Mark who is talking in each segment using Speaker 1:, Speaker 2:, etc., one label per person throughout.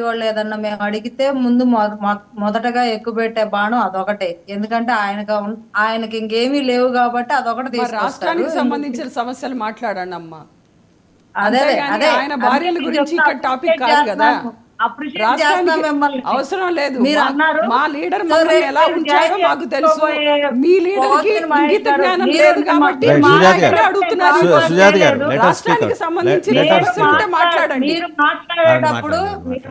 Speaker 1: వాళ్ళు ఏదన్నా మేము అడిగితే ముందు మొదటగా ఎక్కుపెట్టే బాణం అదొకటే. ఎందుకంటే ఆయనకి ఇంకేమీ లేవు కాబట్టి అదొకటి
Speaker 2: మరి
Speaker 1: తీసుకొస్తారు.
Speaker 2: రాష్ట్రానికి సంబంధించిన సమస్యలు మాట్లాడండి అమ్మా.
Speaker 1: అదే
Speaker 2: అంతేగాని
Speaker 1: అదే
Speaker 2: ఆయన
Speaker 1: అదే
Speaker 2: భార్యల
Speaker 1: నేను
Speaker 2: గురించి
Speaker 1: చెప్తా,
Speaker 2: ఇక్కడ టాపిక్
Speaker 1: అప్రిషియేట్
Speaker 2: కాదు కదా.
Speaker 1: చేస్తున్నాను, అప్రిషియేట్ చేస్తున్నాం
Speaker 2: రాష్ట్రానికి
Speaker 1: మిమ్మల్ని.
Speaker 2: అవసరం లేదు.
Speaker 1: మీరు అన్నారు
Speaker 2: మా లీడర్
Speaker 1: సో
Speaker 2: మమ్మల్ని
Speaker 1: రేపు
Speaker 2: ఎలా
Speaker 1: మీరు
Speaker 2: ఉంచారో
Speaker 1: జాయిన్
Speaker 2: మాకు తెలుసు.
Speaker 1: చేసుకోబోయే
Speaker 2: మీ లీడర్కి
Speaker 1: పోతిన మహేష్
Speaker 2: ఇంగిత
Speaker 1: గారు
Speaker 2: జ్ఞానం
Speaker 1: మీరు
Speaker 2: లేదు కాబట్టి
Speaker 3: రైట్,
Speaker 2: మా
Speaker 3: సుజాత
Speaker 2: దగ్గరే
Speaker 3: గారు,
Speaker 2: అడుగుతున్నారు ఈ
Speaker 3: సుజాత గారు,
Speaker 2: క్వశ్చన్.
Speaker 3: లెట్ us speak
Speaker 2: రాష్ట్రానికి
Speaker 3: out.
Speaker 2: సంబంధించిన
Speaker 3: Let us
Speaker 2: సమస్య
Speaker 3: speak
Speaker 2: ఉంటే
Speaker 3: out.
Speaker 2: మాట్లాడండి.
Speaker 1: మీరు మాట్లాడేటప్పుడు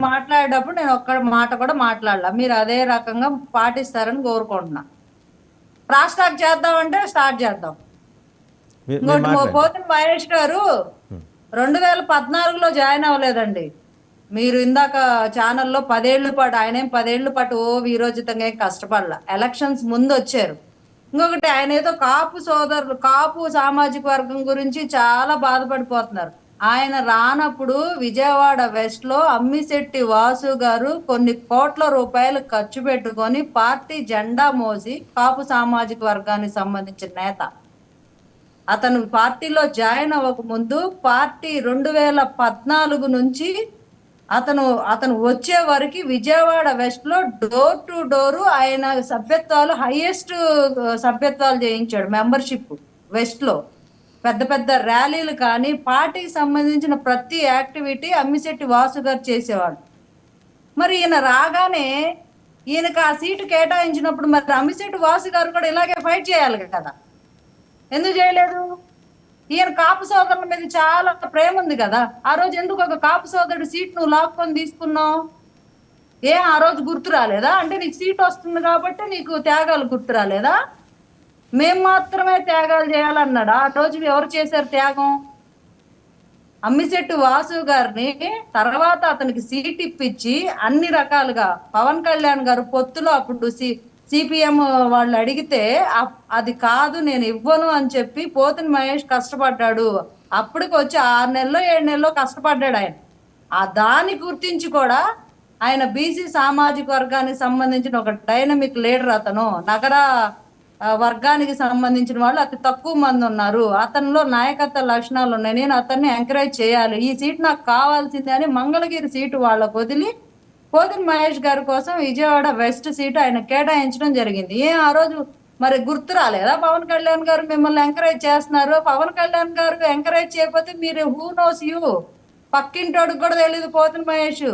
Speaker 3: మాట్లాడండి.
Speaker 1: నేను ఒక్క మాట కూడా మాట్లాడాల. మీరు అదే రకంగా పాటిస్తారని కోరుకుంటున్నా. రాష్ట్రానికి చేద్దామంటే స్టార్ట్ చేద్దాం. ఇంకోటి పోతిన మహేష్ గారు 2014లో జాయిన్ అవ్వలేదండి. మీరు ఇందాక ఛానల్లో 10 ఏళ్ల పాటు, ఆయనేం 10 ఏళ్ల పాటు వీరోచితంగా ఏం కష్టపడలా. ఎలక్షన్స్ ముందు వచ్చారు. ఇంకొకటి ఆయన ఏదో కాపు సామాజిక వర్గం గురించి చాలా బాధపడిపోతున్నారు. ఆయన రానప్పుడు విజయవాడ వెస్ట్ లో అమ్మిశెట్టి వాసు గారు కొన్ని కోట్ల రూపాయలు ఖర్చు పెట్టుకొని పార్టీ జెండా మోసి, కాపు సామాజిక వర్గానికి సంబంధించిన నేత, అతను పార్టీలో జాయిన్ అవ్వక ముందు పార్టీ 2014 నుంచి అతను వచ్చే వరకు విజయవాడ వెస్ట్ లో డోర్ టు డోర్ ఆయన సభ్యత్వాలు, హైయెస్ట్ సభ్యత్వాలు చేయించాడు. మెంబర్షిప్ వెస్ట్ లో పెద్ద పెద్ద ర్యాలీలు కానీ పార్టీకి సంబంధించిన ప్రతి యాక్టివిటీ అమ్మిశెట్టి వాసు గారు చేసేవాడు. మరి ఈయన రాగానే ఈయనకు ఆ సీటు కేటాయించినప్పుడు మరి అమ్మిశెట్టి వాసు గారు కూడా ఇలాగే ఫైట్ చేయాలి కదా, ఎందుకు చేయలేదు? ఈయన కాపు సోదరుల మీద చాలా ప్రేమ ఉంది కదా, ఆ రోజు ఎందుకు ఒక కాపు సోదరుడు సీట్ నువ్వు లాక్కొని తీసుకున్నావు? ఆ రోజు గుర్తు రాలేదా? అంటే నీకు సీట్ వస్తుంది కాబట్టి నీకు త్యాగాలు గుర్తు రాలేదా? మేము మాత్రమే త్యాగాలు చేయాలన్నాడు. ఆ రోజు ఎవరు చేశారు త్యాగం? అమ్మిశెట్టి వాసు గారిని తర్వాత అతనికి సీట్ ఇప్పించి అన్ని రకాలుగా పవన్ కళ్యాణ్ గారు పొత్తులో అప్పుడు సిపిఎం వాళ్ళు అడిగితే అది కాదు నేను ఇవ్వను అని చెప్పి పోతిన మహేష్ కష్టపడ్డాడు. అప్పటికి వచ్చి 6 నెలలో 7 నెలలో కష్టపడ్డాడు ఆయన. దాన్ని గుర్తించి కూడా ఆయన బీసీ సామాజిక వర్గానికి సంబంధించిన ఒక డైనమిక్ లీడర్. అతను నగర వర్గానికి సంబంధించిన వాళ్ళు అతి తక్కువ మంది ఉన్నారు, అతనిలో నాయకత్వ లక్షణాలు ఉన్నాయి, నేను అతన్ని ఎంకరేజ్ చేయాలి, ఈ సీట్ నాకు కావాల్సిందే అని మంగళగిరి సీటు వాళ్ళకు వదిలి పోతిన మహేష్ గారి కోసం విజయవాడ వెస్ట్ సీటు ఆయన కేటాయించడం జరిగింది. ఆ రోజు మరి గుర్తు రాలేదా? పవన్ కళ్యాణ్ గారు మిమ్మల్ని ఎంకరేజ్ చేస్తున్నారు. పవన్ కళ్యాణ్ గారు ఎంకరేజ్ చేయకపోతే మీరు హూ నోస్ యూ? పక్కింటోడికి కూడా తెలీదు పోతిన మహేష్,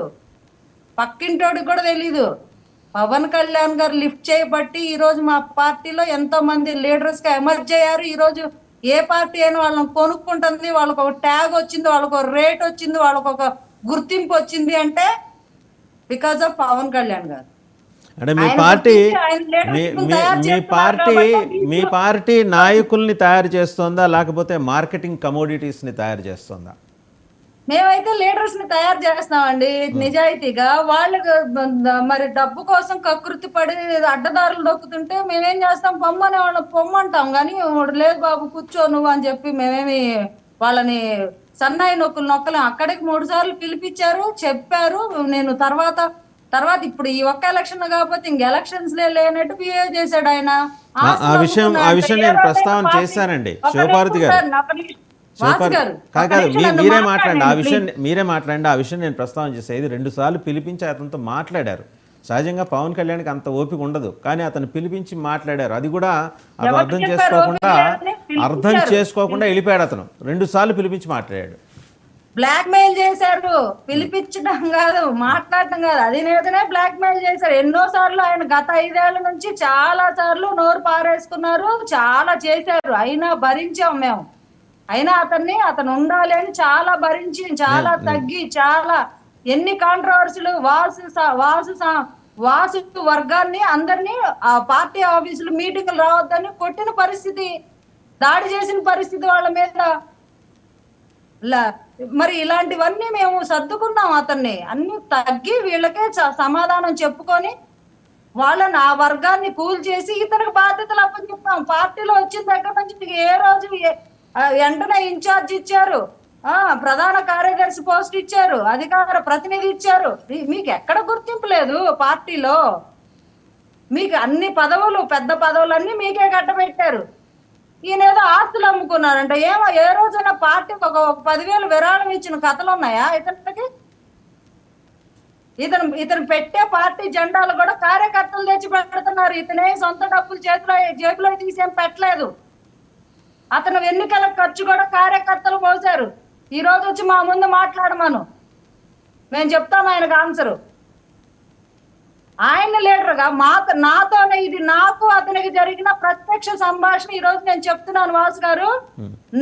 Speaker 1: పక్కింటోడికి కూడా తెలీదు. పవన్ కళ్యాణ్ గారు లిఫ్ట్ చేయబట్టి ఈ రోజు మా పార్టీలో ఎంతో మంది లీడర్స్ గా ఎమర్జ్ అయ్యారు. ఈ రోజు ఏ పార్టీ అయినా వాళ్ళని కొనుక్కుంటుంది, వాళ్ళకు ఒక ట్యాగ్ వచ్చింది, వాళ్ళకు ఒక రేట్ వచ్చింది, వాళ్ళకు ఒక గుర్తింపు వచ్చింది అంటే బికాస్ ఆఫ్ పవన్ కళ్యాణ్ గారు.
Speaker 3: అంటే మీ పార్టీ నాయకుల్ని తయారు చేస్తోందా లేకపోతే మార్కెటింగ్ కమోడిటీస్ని తయారు చేస్తోందా?
Speaker 1: మేమైతే లీడర్స్ ని తయారు చేస్తున్నామండి నిజాయితీగా. వాళ్ళకి మరి డబ్బు కోసం కకృతి పడి అడ్డదారులు దొక్కుతుంటే మేమేం చేస్తాం? పొమ్మనే వాళ్ళని పొమ్మంటాం కానీ లేదు బాబు కూర్చో నువ్వు అని చెప్పి మేమేమి వాళ్ళని సన్నాయి నొక్కలేం. అక్కడికి 3 సార్లు పిలిపించారు, చెప్పారు. నేను తర్వాత ఇప్పుడు ఈ ఒక్క ఎలక్షన్ కాకపోతే ఇంక ఎలక్షన్స్ లేనట్టు బిహేవ్ చేశాడు ఆయన.
Speaker 3: ఆ విషయం నేను ప్రస్తావన చేశానండి శివపార్వతి గారు. మీరే మాట్లాడండి ఆ విషయం నేను ప్రస్తావన చేశాను. ఇది 2 సార్లు పిలిపించి అతనితో మాట్లాడారు. సహజంగా పవన్ కళ్యాణ్కి అంత ఓపిక ఉండదు, కానీ అతను పిలిపించి మాట్లాడారు. అది కూడా అతను అర్థం చేసుకోకుండా వెళ్ళిపోయాడు. అతను 2 సార్లు పిలిపించి మాట్లాడాడు.
Speaker 1: బ్లాక్ మెయిల్ చేశారు, పిలిపించడం కాదు, మాట్లాడటం కాదు, అది నేతనే బ్లాక్ మెయిల్ చేశారు. ఎన్నో సార్లు ఆయన గత 5 ఏళ్ల నుంచి చాలా సార్లు నోరు పారేసుకున్నారు, చాలా చేశారు. అయినా భరించాం మేము. అయినా అతను ఉండాలి అని చాలా భరించి, చాలా తగ్గి, చాలా ఎన్ని కాంట్రవర్సీలు వాసు వర్గాన్ని అందరినీ ఆ పార్టీ ఆఫీసులు మీటింగులు రావద్దని కొట్టిన పరిస్థితి, దాడి చేసిన పరిస్థితి వాళ్ళ మీద. మరి ఇలాంటివన్నీ మేము సర్దుకున్నాం. అతన్ని అన్ని తగ్గి వీళ్ళకే సమాధానం చెప్పుకొని వాళ్ళని ఆ వర్గాన్ని కూల్ చేసి ఇతనికి బాధ్యతలు అప్పచెప్పాం. పార్టీలో వచ్చిన దగ్గర నుంచి ఏ రోజు వెంటనే ఇన్ఛార్జ్ ఇచ్చారు, ప్రధాన కార్యదర్శి పోస్ట్ ఇచ్చారు, అధికార ప్రతినిధి ఇచ్చారు. మీకు ఎక్కడ గుర్తింపు లేదు పార్టీలో? మీకు అన్ని పదవులు, పెద్ద పదవులు అన్ని మీకే కట్టబెట్టారు. ఈయన ఏదో ఆస్తులు అమ్ముకున్నారంట. ఏ రోజైనా పార్టీకి ఒక 10,000 విరాళం ఇచ్చిన కథలు ఉన్నాయా ఇతనికి? ఇతను పెట్టే పార్టీ జెండాలు కూడా కార్యకర్తలు తెచ్చి పెడుతున్నారు. ఇతనే సొంత డబ్బులు జేబులో తీసేం పెట్టలేదు. అతను ఎన్నికల ఖర్చు కూడా కార్యకర్తలు పోసారు. ఈ రోజు వచ్చి మా ముందు మాట్లాడమను, మేము చెప్తాం ఆయనకు ఆన్సరు. ఆయన లీడర్గా నాతోనే ఇది నాకు అతనికి జరిగిన ప్రత్యక్ష సంభాషణ. ఈ రోజు నేను చెప్తున్నాను వాసు గారు,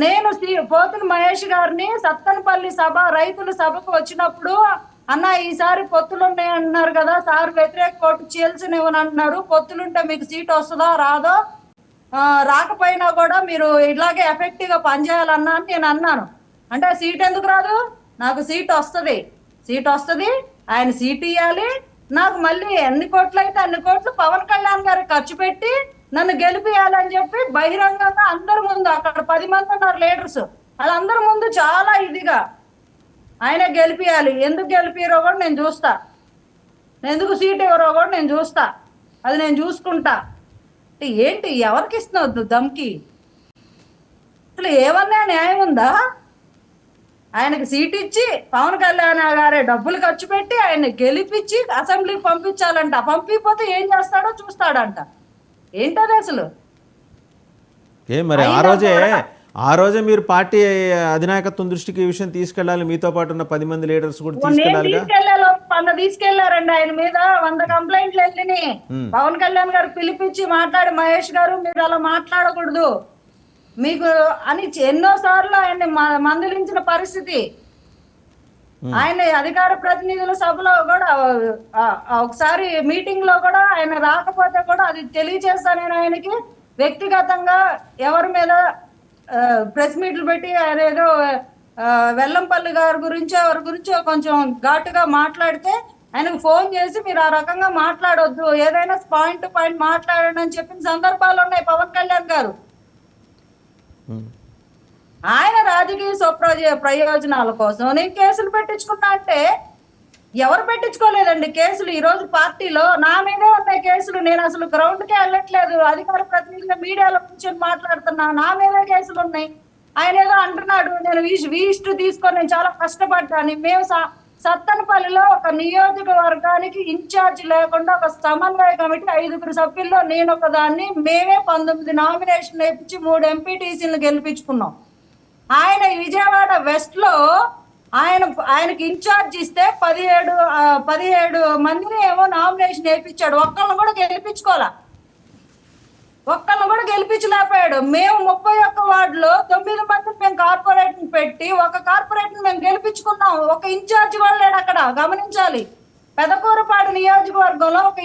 Speaker 1: నేను పోతున్న మహేష్ గారిని సత్తెనపల్లి రైతుల సభకు వచ్చినప్పుడు, అన్న ఈసారి పొత్తులు ఉన్నాయి అంటున్నారు కదా సార్, వ్యతిరేక కోర్టు చీల్చనివ్వని అంటున్నారు, పొత్తులుంటే మీకు సీట్ వస్తుందా రాదో, రాకపోయినా కూడా మీరు ఇలాగే ఎఫెక్టివ్ గా పనిచేయాలన్నా అని నేను అన్నాను. అంటే సీట్ ఎందుకు రాదు, నాకు సీట్ వస్తుంది, ఆయన సీట్ ఇవ్వాలి, నాకు మళ్ళీ ఎన్ని కోట్లు అయితే అన్ని కోట్లు పవన్ కళ్యాణ్ గారు ఖర్చు పెట్టి నన్ను గెలిపియాలని చెప్పి బహిరంగంగా అందరి ముందు, అక్కడ 10 మంది ఉన్నారు లీడర్స్, వాళ్ళందరి ముందు చాలా ఇదిగా ఆయన గెలిపియాలి. ఎందుకు గెలిపిరో కూడా నేను చూస్తా, ఎందుకు సీట్ ఎవరో కూడా నేను చూస్తా, అది నేను చూసుకుంటా. ఏంటి ఎవరికి ఇస్తున్నావు దమ్కి? అసలు ఏమన్నా న్యాయం ఉందా? ఆయనకి సీట్ ఇచ్చి పవన్ కళ్యాణ్ గారే డబ్బులు ఖర్చు పెట్టి ఆయన్ని గెలిపించి అసెంబ్లీకి పంపించాలంట. పంపిపోతే ఏం చేస్తాడో చూస్తాడంట. ఏంటది అసలు?
Speaker 3: మరి ఆ రోజే మీరు పార్టీ అధినాయకత్వం దృష్టికి ఈ విషయం తీసుకెళ్ళాలి, మీతో పాటు ఉన్న 10 మంది లీడర్స్ కూడా
Speaker 1: తీసుకెళ్లారండి. ఆయన మీద 100 కంప్లైంట్లు వెళ్ళినాయి. పవన్ కళ్యాణ్ గారు పిలిపించి మాట్లాడి, మహేష్ గారు మీరు అలా మాట్లాడకూడదు మీకు అని ఎన్నో సార్లు ఆయన్ని మందలించిన పరిస్థితి. ఆయన అధికార ప్రతినిధుల సభలో కూడా ఒకసారి మీటింగ్ లో కూడా ఆయన రాకపోతే కూడా అది తెలియజేస్తాను నేను ఆయనకి వ్యక్తిగతంగా ఎవరి మీద ప్రెస్ మీట్లు పెట్టి ఆయన ఏదో వెల్లంపల్లి గారి గురించో ఎవరి గురించో కొంచెం ఘాటుగా మాట్లాడితే ఆయనకు ఫోన్ చేసి మీరు ఆ రకంగా మాట్లాడొద్దు, ఏదైనా పాయింట్ టు పాయింట్ మాట్లాడండి అని చెప్పిన సందర్భాలు ఉన్నాయి పవన్ కళ్యాణ్ గారు. ఆయన రాజకీయ ప్రయోజనాల కోసం నేను కేసులు పెట్టించుకున్నా అంటే ఎవరు పెట్టించుకోలేదండి కేసులు. ఈ రోజు పార్టీలో నా మీదే ఉన్నాయి కేసులు. నేను అసలు గ్రౌండ్కే వెళ్ళట్లేదు, అధికార ప్రతినిధిగా మీడియాలో కూర్చొని మాట్లాడుతున్నా, నా మీదే కేసులు ఉన్నాయి. ఆయన ఏదో అంటున్నాడు నేను వీస్ట్ తీసుకొని నేను చాలా కష్టపడ్డాను. మేము సత్తెనపల్లిలో ఒక నియోజకవర్గానికి ఇన్ఛార్జ్ లేకుండా ఒక సమన్వయ కమిటీ 5 సభ్యుల్లో నేను ఒక దాన్ని, మేమే 19 నామినేషన్ వేపించి 3 ఎంపీటీసీలను గెలిపించుకున్నాం. ఆయన విజయవాడ వెస్ట్ లో ఆయనకి ఇన్ఛార్జ్ ఇస్తే 17 మందిని ఏమో నామినేషన్ వేయించాడు. ఒక్కళ్ళని కూడా గెలిపించలేకపోయాడు. మేము 31 వార్డులో 9 మందిని మేము కార్పొరేట్ పెట్టి ఒక కార్పొరేట్ మేము గెలిపించుకున్నాం. ఒక ఇన్ఛార్జ్ కూడా లేడు అక్కడ. గమనించాలి, పెదకూరపాడు నియోజకవర్గంలో ఒక